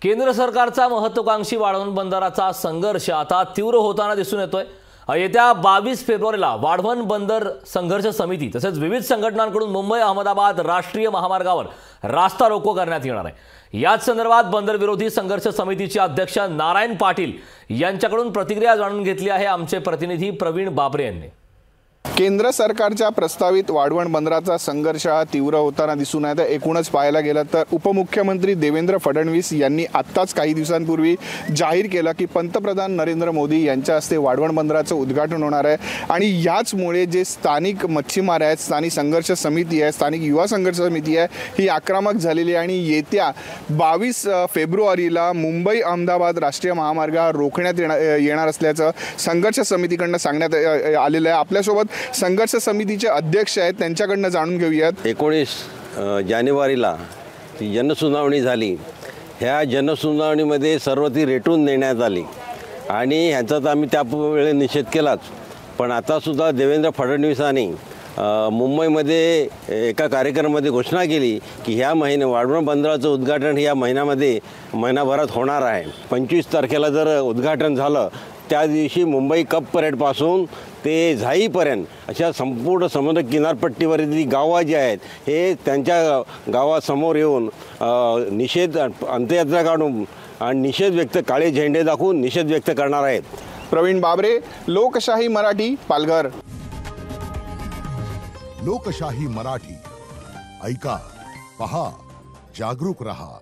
केंद्र सरकारचा महत्त्वाकांक्षी वाढवण बंदराचा संघर्ष आता तीव्र होताना दिसून येतोय। येत्या 22 फेब्रुवारीला वाढवण बंदर संघर्ष समिती तसेच विविध संघटनांकडून मुंबई अहमदाबाद राष्ट्रीय महामार्गावर रास्ता रोको करण्यात येणार आहे। याच संदर्भात बंदर विरोधी संघर्ष समितीचे अध्यक्ष नारायण पाटील यांच्याकडून प्रतिक्रिया जाणून घेतली आहे आमचे प्रतिनिधी प्रवीण बाबरे यांनी। केंद्र सरकारच्या प्रस्तावित वाढवण बंदराचा संघर्ष हा तीव्र होताना दिसून येतो। एकूणच पाहायला गेलं तर उपमुख्यमंत्री देवेंद्र फडणवीस यांनी आत्ताच काही दिवसांपूर्वी जाहीर केलं की पंतप्रधान नरेंद्र मोदी यांच्या हस्ते वाढवण बंदराचं उद्घाटन होणार आहे आणि याचमुळे जे स्थानिक मच्छीमार आहेत, स्थानिक संघर्ष समिती आहे, स्थानिक युवा संघर्ष समिती आहे, ही आक्रमक झालेली आहे आणि येत्या 22 फेब्रुवारीला मुंबई अहमदाबाद राष्ट्रीय महामार्गावर रोखण्यात येणार असल्याचं संघर्ष समितीकडून सांगण्यात आलेलं आहे। आपल्यासोबत संघर्ष समितीचे अध्यक्ष आहेत, त्यांच्याकडून जाणून घेऊयात। 19 जानेवारीला जनसुनावणी झाली। ह्या जनसुनावणीमध्ये सर्व ती रेटून देण्यात आली आणि ह्याचा तर आम्ही त्यावेळी निषेध केलाच। पण आता सुद्धा देवेंद्र फडणवीसांनी मुंबईमध्ये एका कार्यक्रमामध्ये घोषणा केली की ह्या वाढवण बंदराचं उद्घाटन या महिनाभरात होणार आहे। 25 तारखेला जर उद्घाटन झालं त्या दिवशी मुंबई कप परेडपासून ते झाईपर्यंत अशा संपूर्ण समुद्र किनारपट्टीवरील गावं जी आहेत हे त्यांच्या गावासमोर येऊन निषेध अंत्ययात्रा काढून आणि निषेध व्यक्त काळे झेंडे दाखवून निषेध व्यक्त करणार आहेत। प्रवीण बाबरे, लोकशाही मराठी, पालघर। लोकशाही मराठी, ऐका, पहा, जागरूक रहा।